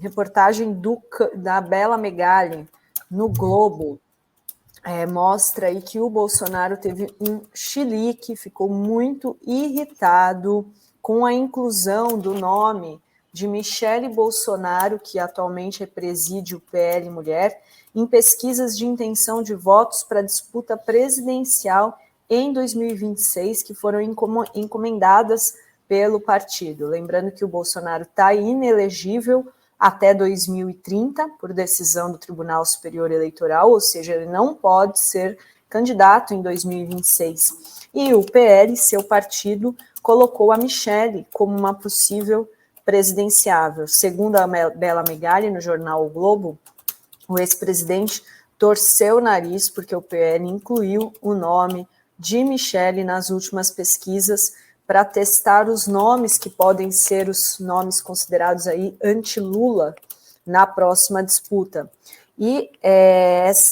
reportagem da Bela Megali no Globo mostra aí que o Bolsonaro teve um chilique, ficou muito irritado com a inclusão do nome de Michele Bolsonaro, que atualmente preside o PL Mulher, em pesquisas de intenção de votos para a disputa presidencial em 2026, que foram encomendadas pelo partido. Lembrando que o Bolsonaro está inelegível até 2030, por decisão do Tribunal Superior Eleitoral, ou seja, ele não pode ser candidato em 2026. E o PL, seu partido, colocou a Michele como uma possível presidenciável. Segundo a Bela Megali, no jornal O Globo, o ex-presidente torceu o nariz porque o PL incluiu o nome de Michele nas últimas pesquisas para testar os nomes que podem ser os nomes considerados aí anti-Lula na próxima disputa. E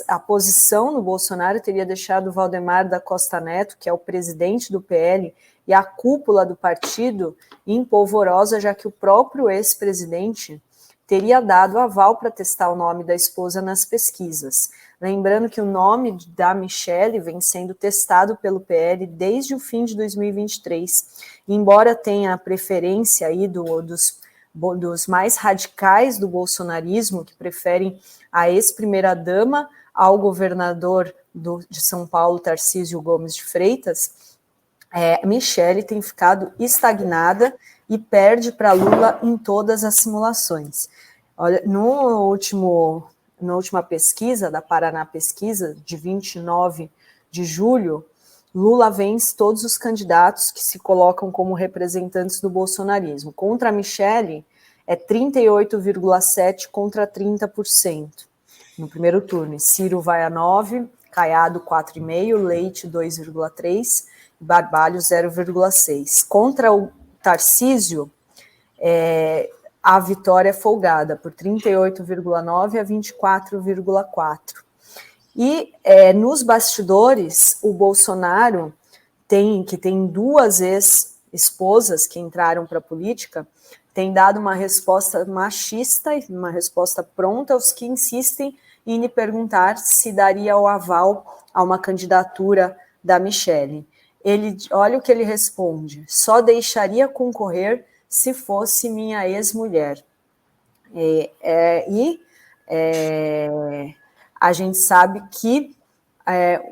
a posição do Bolsonaro teria deixado o Valdemar da Costa Neto, que é o presidente do PL, e a cúpula do partido em polvorosa, já que o próprio ex-presidente teria dado aval para testar o nome da esposa nas pesquisas. Lembrando que o nome da Michele vem sendo testado pelo PL desde o fim de 2023. Embora tenha a preferência aí dos mais radicais do bolsonarismo, que preferem a ex-primeira-dama ao governador de São Paulo, Tarcísio Gomes de Freitas, Michele tem ficado estagnada e perde para Lula em todas as simulações. Olha, na última pesquisa, da Paraná Pesquisa, de 29 de julho, Lula vence todos os candidatos que se colocam como representantes do bolsonarismo. Contra a Michele, é 38,7% contra 30% no primeiro turno. E Ciro vai a 9%, Caiado 4,5%, Leite 2,3%, Barbalho 0,6%. Contra o Tarcísio, a vitória é folgada por 38,9% a 24,4%. E nos bastidores, o Bolsonaro, que tem duas ex-esposas que entraram para a política, tem dado uma resposta machista, uma resposta pronta aos que insistem em lhe perguntar se daria o aval a uma candidatura da Michele. Olha o que ele responde: só deixaria concorrer se fosse minha ex-mulher. A gente sabe que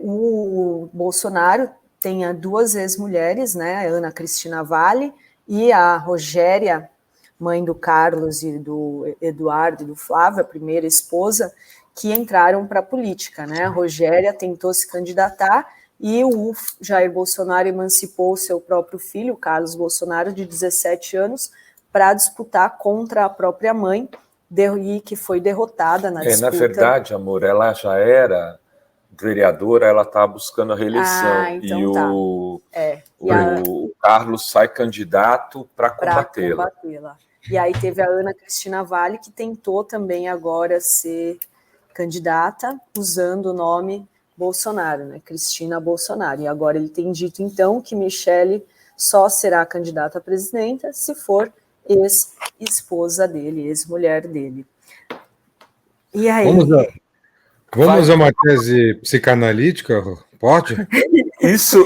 o Bolsonaro tem duas ex-mulheres, né, a Ana Cristina Valle e a Rogéria, mãe do Carlos e do Eduardo e do Flávio, a primeira esposa, que entraram para a política, né? A Rogéria tentou se candidatar e o Jair Bolsonaro emancipou seu próprio filho, Carlos Bolsonaro, de 17 anos, para disputar contra a própria mãe, e que foi derrotada na disputa. Na verdade, amor, ela já era vereadora, ela está buscando a reeleição. Então o Carlos sai candidato para combatê-la. E aí teve a Ana Cristina Valle, que tentou também agora ser candidata usando o nome Bolsonaro, né? Cristina Bolsonaro. E agora ele tem dito, então, que Michele só será candidata a presidenta se for ex-esposa dele, ex-mulher dele. E aí? Vamos a uma tese psicanalítica, pode? Isso,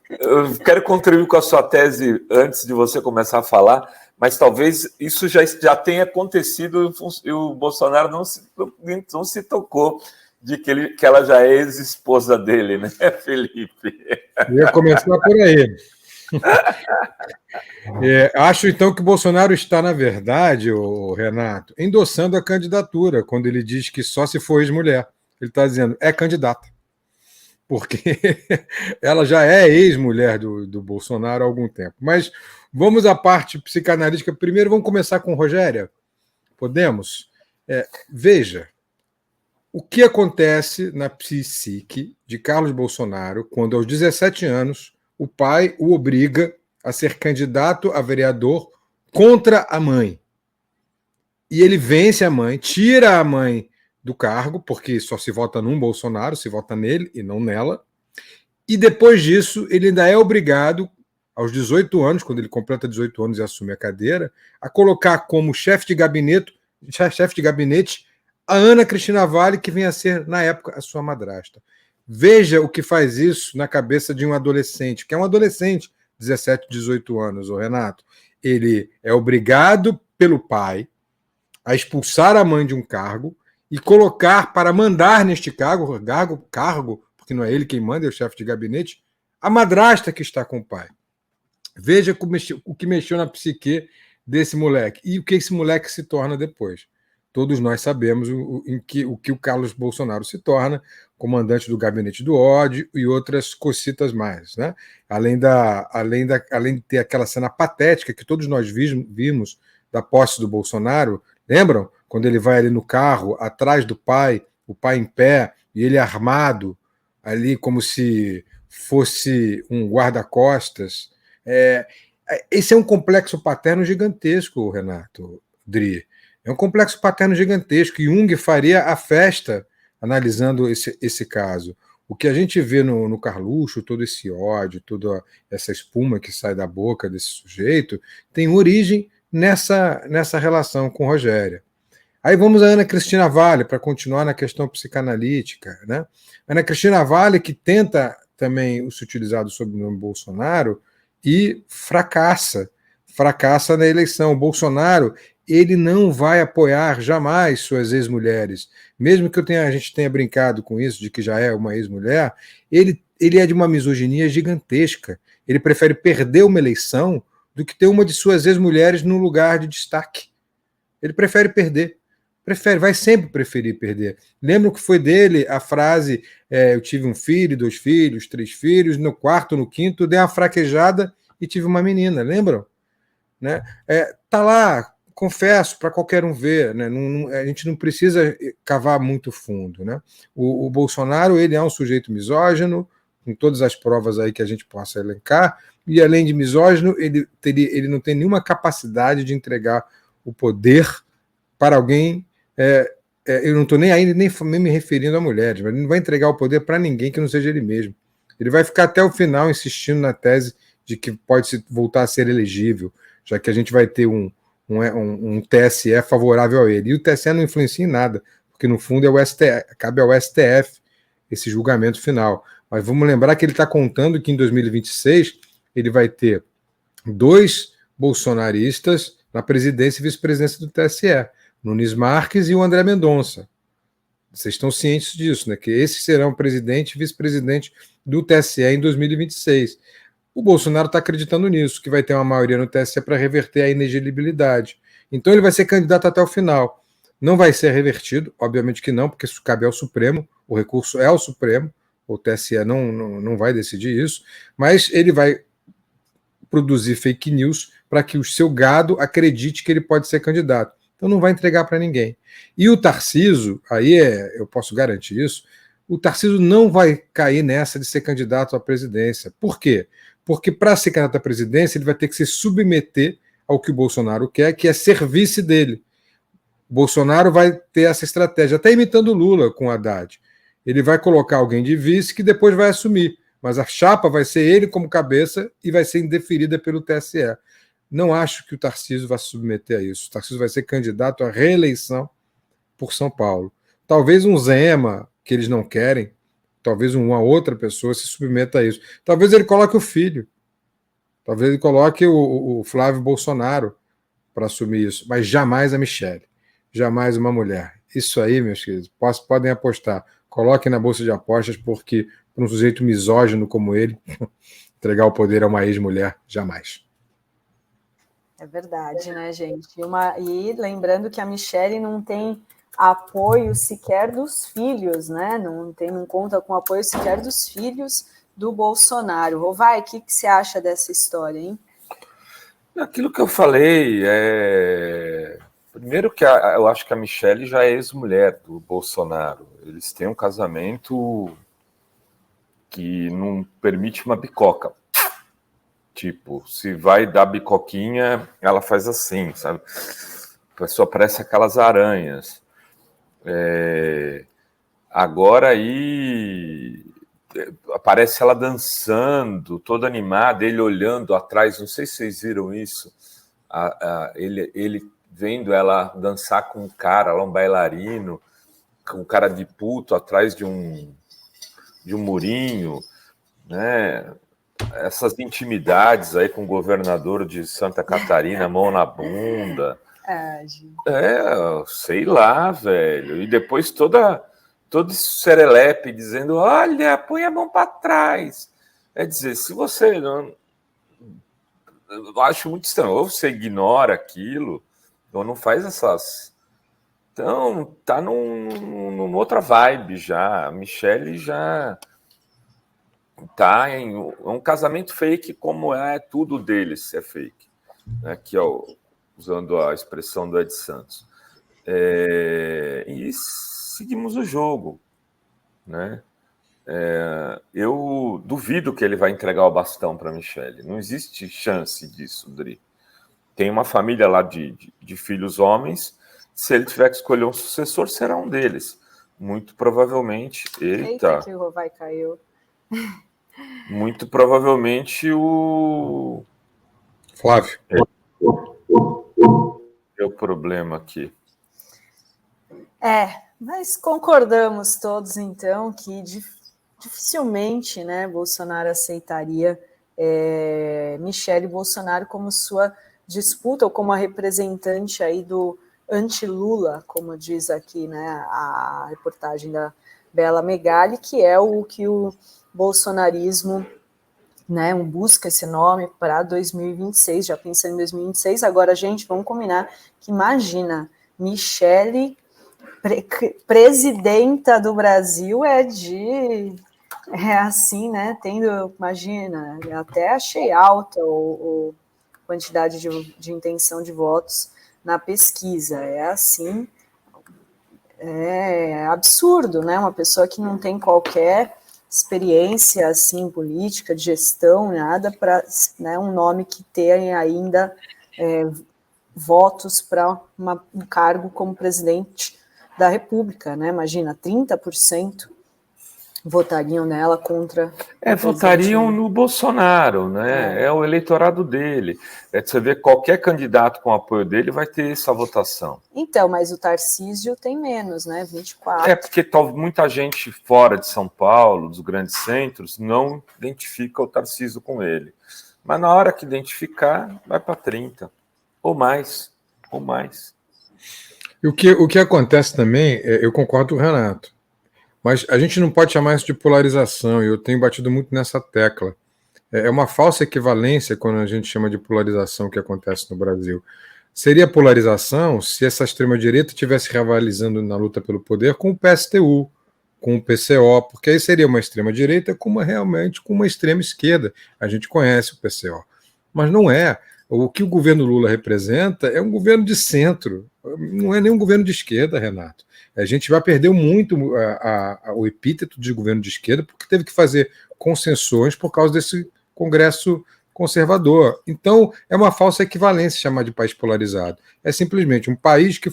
eu quero contribuir com a sua tese antes de você começar a falar, mas talvez isso já tenha acontecido e o Bolsonaro não se tocou de que ela já é ex-esposa dele, né, Felipe? Ia começar por aí. Acho, então, que o Bolsonaro está, na verdade, Renato, endossando a candidatura, quando ele diz que só se for ex-mulher. Ele está dizendo, é candidata. Porque ela já é ex-mulher do Bolsonaro há algum tempo. Mas vamos à parte psicanalítica. Primeiro, vamos começar com Rogéria. Podemos? Veja, o que acontece na psique de Carlos Bolsonaro quando, aos 17 anos, o pai o obriga a ser candidato a vereador contra a mãe. E ele vence a mãe, tira a mãe do cargo, porque só se vota num Bolsonaro, se vota nele e não nela. E depois disso, ele ainda é obrigado, aos 18 anos, quando ele completa 18 anos e assume a cadeira, a colocar como chefe de gabinete chefe de gabinete, a Ana Cristina Valle, que vem a ser, na época, a sua madrasta. Veja o que faz isso na cabeça de um adolescente, que é um adolescente, 17, 18 anos, o Renato. Ele é obrigado pelo pai a expulsar a mãe de um cargo e colocar para mandar neste cargo, porque não é ele quem manda, é o chefe de gabinete, a madrasta que está com o pai. Veja o que mexeu na psique desse moleque e o que esse moleque se torna depois. Todos nós sabemos o que o Carlos Bolsonaro se torna, comandante do gabinete do ódio e outras cocitas mais, né? Além de ter aquela cena patética que todos nós vimos da posse do Bolsonaro, lembram? Quando ele vai ali no carro, atrás do pai, o pai em pé, e ele armado, ali como se fosse um guarda-costas. Esse é um complexo paterno gigantesco, Renato Dri. É um complexo paterno gigantesco. Jung faria a festa analisando esse caso. O que a gente vê no Carluxo, todo esse ódio, toda essa espuma que sai da boca desse sujeito, tem origem nessa relação com Rogéria. Aí vamos a Ana Cristina Valle, para continuar na questão psicanalítica. Né? Ana Cristina Valle, que tenta também se utilizar do sobrenome Bolsonaro e fracassa na eleição. O Bolsonaro, ele não vai apoiar jamais suas ex-mulheres. Mesmo que a gente tenha brincado com isso, de que já é uma ex-mulher, ele é de uma misoginia gigantesca. Ele prefere perder uma eleição do que ter uma de suas ex-mulheres no lugar de destaque. Ele prefere perder. Vai sempre preferir perder. Lembro que foi dele a frase: eu tive um filho, 2 filhos, 3 filhos, no quarto, no quinto, dei uma fraquejada e tive uma menina, lembram? Né? Tá lá, confesso, para qualquer um ver, né? A gente não precisa cavar muito fundo. Né? O Bolsonaro, ele é um sujeito misógino, com todas as provas aí que a gente possa elencar, e além de misógino, ele não tem nenhuma capacidade de entregar o poder para alguém. Eu não estou nem aí nem me referindo a mulheres, mas ele não vai entregar o poder para ninguém que não seja ele mesmo. Ele vai ficar até o final insistindo na tese de que pode voltar a ser elegível, já que a gente vai ter um TSE favorável a ele. E o TSE não influencia em nada, porque no fundo cabe ao STF esse julgamento final. Mas vamos lembrar que ele está contando que em 2026 ele vai ter 2 bolsonaristas na presidência e vice-presidência do TSE, Nunes Marques e o André Mendonça. Vocês estão cientes disso, né? Que esses serão presidente e vice-presidente do TSE em 2026. O Bolsonaro está acreditando nisso, que vai ter uma maioria no TSE para reverter a inelegibilidade. Então ele vai ser candidato até o final. Não vai ser revertido, obviamente que não, porque isso cabe ao Supremo, o recurso é ao Supremo, o TSE não vai decidir isso, mas ele vai produzir fake news para que o seu gado acredite que ele pode ser candidato. Então não vai entregar para ninguém. E o Tarcísio, aí eu posso garantir isso, o Tarcísio não vai cair nessa de ser candidato à presidência. Por quê? Porque para ser candidato à presidência ele vai ter que se submeter ao que o Bolsonaro quer, que é ser vice dele. O Bolsonaro vai ter essa estratégia, até imitando o Lula com o Haddad. Ele vai colocar alguém de vice que depois vai assumir, mas a chapa vai ser ele como cabeça e vai ser indeferida pelo TSE. Não acho que o Tarcísio vai se submeter a isso. O Tarcísio vai ser candidato à reeleição por São Paulo. Talvez um Zema, que eles não querem, talvez uma outra pessoa se submeta a isso. Talvez ele coloque o filho. Talvez ele coloque o Flávio Bolsonaro para assumir isso, mas jamais a Michelle. Jamais uma mulher. Isso aí, meus queridos, podem apostar. Coloquem na bolsa de apostas, porque para um sujeito misógino como ele, entregar o poder a uma ex-mulher, jamais. É verdade, né, gente? E lembrando que a Michelle não tem apoio sequer dos filhos, né? Não conta com apoio sequer dos filhos do Bolsonaro. Rovai, o que você acha dessa história, hein? Aquilo que eu falei, primeiro que eu acho que a Michelle já é ex-mulher do Bolsonaro. Eles têm um casamento que não permite uma bicoca. Tipo, se vai dar bicoquinha, ela faz assim, sabe? A pessoa parece aquelas aranhas. Agora aí aparece ela dançando, toda animada, ele olhando atrás, não sei se vocês viram isso, ele vendo ela dançar com um cara lá, um bailarino, com um cara de puto atrás de um murinho, né? Essas intimidades aí com o governador de Santa Catarina, mão na bunda. Sei lá, velho. E depois todo esse serelepe dizendo, olha, põe a mão para trás. É dizer, se você não... Eu acho muito estranho. Ou você ignora aquilo, ou não faz essas... Então, tá numa outra vibe já. A Michelle já... tá em um casamento fake, como é tudo deles é fake, né? Que é usando a expressão do Ed Santos. E seguimos o jogo, né? Eu duvido que ele vai entregar o bastão para Michelle. Não existe chance disso, Dri. Tem uma família lá de filhos homens. Se ele tiver que escolher um sucessor, será um deles. Muito provavelmente. Eita que o Rovai caiu. Muito provavelmente o Flávio. Deu problema aqui. Mas concordamos todos, então, que dificilmente, né, Bolsonaro aceitaria Michelle Bolsonaro como sua disputa, ou como a representante aí do anti-Lula, como diz aqui, né, a reportagem da Bela Megali, que é o que o bolsonarismo, né, busca esse nome para 2026, já pensando em 2026. Agora, gente, vamos combinar que imagina, Michelle, presidenta do Brasil, é assim, né, imagina, até achei alta a quantidade de intenção de votos na pesquisa, assim, é absurdo, né, uma pessoa que não tem qualquer experiência assim política, de gestão, nada, para, né, um nome que tenha ainda votos para um cargo como presidente da República, né? Imagina, 30% votariam nela contra... Votariam no Bolsonaro, né? É o eleitorado dele. Você vê, qualquer candidato com apoio dele vai ter essa votação. Então, mas o Tarcísio tem menos, né? 24. Porque muita gente fora de São Paulo, dos grandes centros, não identifica o Tarcísio com ele. Mas na hora que identificar, vai para 30. Ou mais. E o que acontece também, eu concordo com o Renato, mas a gente não pode chamar isso de polarização, e eu tenho batido muito nessa tecla. É uma falsa equivalência quando a gente chama de polarização que acontece no Brasil. Seria polarização se essa extrema-direita estivesse rivalizando na luta pelo poder com o PSTU, com o PCO, porque aí seria uma extrema-direita realmente com uma extrema-esquerda. A gente conhece o PCO. Mas não é. O que o governo Lula representa é um governo de centro, não é nem um governo de esquerda, Renato. A gente vai perder muito o epíteto de governo de esquerda porque teve que fazer concessões por causa desse Congresso conservador. Então, é uma falsa equivalência chamar de país polarizado. É simplesmente um país que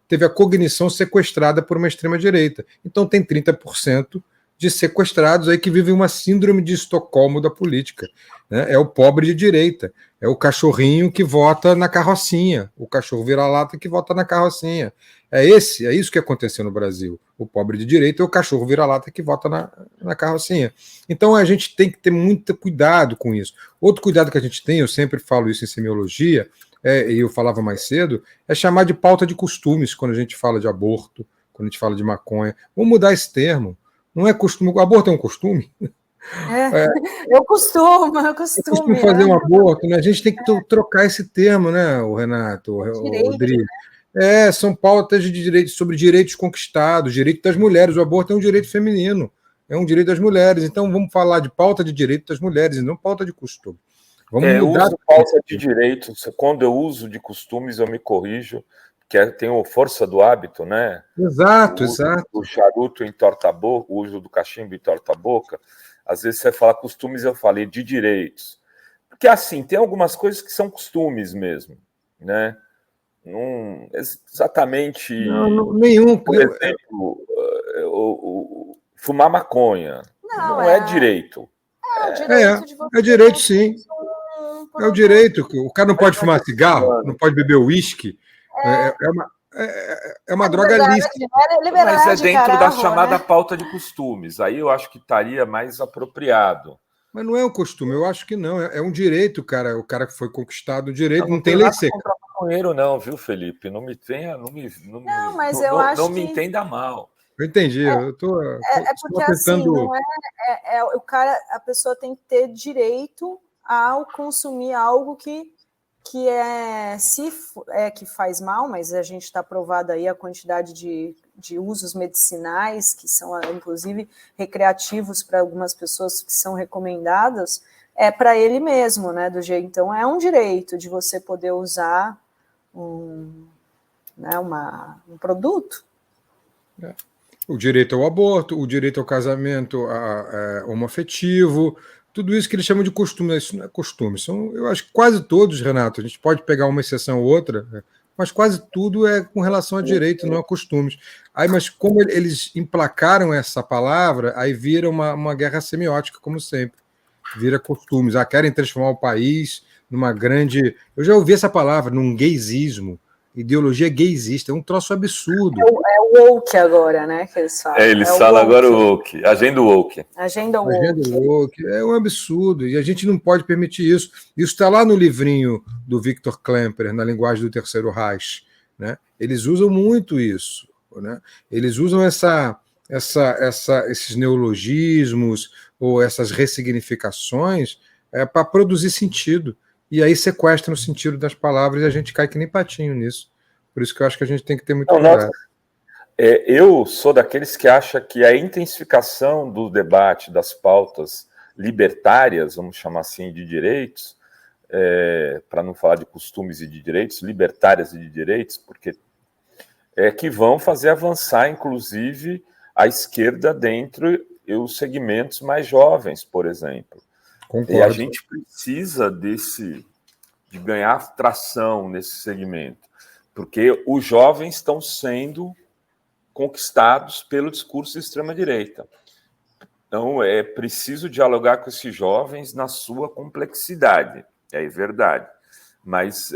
teve a cognição sequestrada por uma extrema-direita. Então, tem 30% de sequestrados aí que vivem uma síndrome de Estocolmo da política, né? É o pobre de direita, é o cachorrinho que vota na carrocinha, o cachorro vira-lata que vota na carrocinha. É isso que aconteceu no Brasil. O pobre de direita é o cachorro vira-lata que vota na carrocinha. Então a gente tem que ter muito cuidado com isso. Outro cuidado que a gente tem, eu sempre falo isso em semiologia, e eu falava mais cedo, é chamar de pauta de costumes quando a gente fala de aborto, quando a gente fala de maconha. Vamos mudar esse termo. Não é costume. O aborto é um costume? Eu costumo fazer um aborto, né? A gente tem que trocar esse termo, né, o Renato, o Rodrigo. São pautas de direitos, sobre direitos conquistados, direito das mulheres. O aborto é um direito feminino, é um direito das mulheres. Então vamos falar de pauta de direito das mulheres e não pauta de costume. Vamos mudar. Eu uso pauta de direitos. Quando eu uso de costumes, eu me corrijo, que tem a força do hábito, né? Exato. O charuto entorta a boca, o uso do cachimbo entorta a boca. Às vezes você fala costumes, eu falei de direitos. Porque, assim, tem algumas coisas que são costumes mesmo, né? Não exatamente... Nenhum. Por exemplo, fumar maconha. Não é direito. É direito, sim. É o direito. O cara não pode fumar cigarro, não pode beber uísque. É uma droga lícita. Mas é dentro carajo, da chamada né? pauta de costumes. Aí eu acho que estaria mais apropriado. Mas não é um costume, eu acho que não. É um direito, cara. O cara que foi conquistado, o direito Eu não não tem tenho lei nada seca. contra maconheiro, não, viu, Felipe? Não me tenha, Não, mas eu acho não me que entenda mal. Eu entendi. Eu tô porque assim, tentando. não o cara, a pessoa tem que ter direito ao consumir algo que que faz mal, mas a gente está provado aí a quantidade de usos medicinais que são, inclusive, recreativos para algumas pessoas que são recomendados, é para ele mesmo, né? Do jeito, então é um direito de você poder usar um produto. O direito ao aborto, o direito ao casamento homoafetivo, tudo isso que eles chamam de costume. Isso não é costume. Eu acho que quase todos, Renato, a gente pode pegar uma exceção ou outra, mas quase tudo é com relação a direito, não a costumes. Mas como eles emplacaram essa palavra, aí vira uma guerra semiótica, como sempre. Vira costumes. Querem transformar o país numa grande... Eu já ouvi essa palavra, num gaysismo. Ideologia gaysista, é um troço absurdo. É o woke agora, né, que eles falam. Eles falam agora o woke, agenda woke. Agenda woke. Woke. É um absurdo, e a gente não pode permitir isso. Isso está lá no livrinho do Viktor Klemperer, na linguagem do Terceiro Reich. Né? Eles usam muito isso. Né? Eles usam esses neologismos ou essas ressignificações para produzir sentido. E aí sequestram o sentido das palavras e a gente cai que nem patinho nisso. Por isso que eu acho que a gente tem que ter muito cuidado. Eu sou daqueles que acham que a intensificação do debate das pautas libertárias, vamos chamar assim, de direitos, para não falar de costumes e de direitos, libertárias e de direitos, porque que vão fazer avançar, inclusive, a esquerda dentro dos segmentos mais jovens, por exemplo. Concordo. E a gente precisa de ganhar tração nesse segmento, porque os jovens estão sendo conquistados pelo discurso de extrema-direita. Então, é preciso dialogar com esses jovens na sua complexidade, é verdade. Mas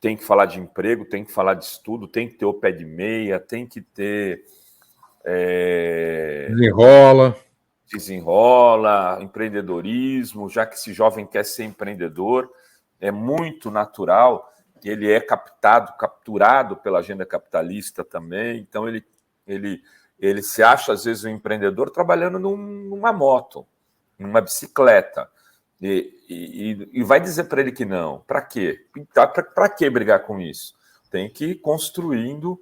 tem que falar de emprego, tem que falar de estudo, tem que ter o pé de meia, tem que ter... Desenrola, empreendedorismo, já que esse jovem quer ser empreendedor, é muito natural, ele é capturado pela agenda capitalista também, então ele se acha, às vezes, um empreendedor trabalhando numa moto, numa bicicleta, e vai dizer para ele que não. Para quê? Para que brigar com isso? Tem que ir construindo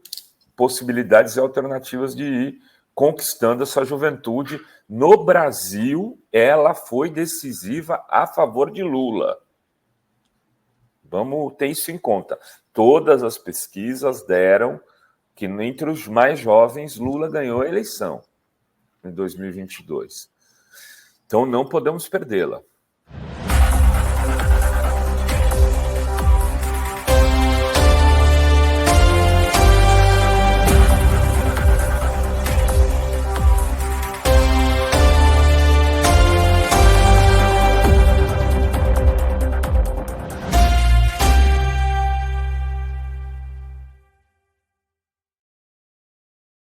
possibilidades e alternativas de ir conquistando essa juventude. No Brasil, ela foi decisiva a favor de Lula. Vamos ter isso em conta. Todas as pesquisas deram que, entre os mais jovens, Lula ganhou a eleição em 2022. Então, não podemos perdê-la.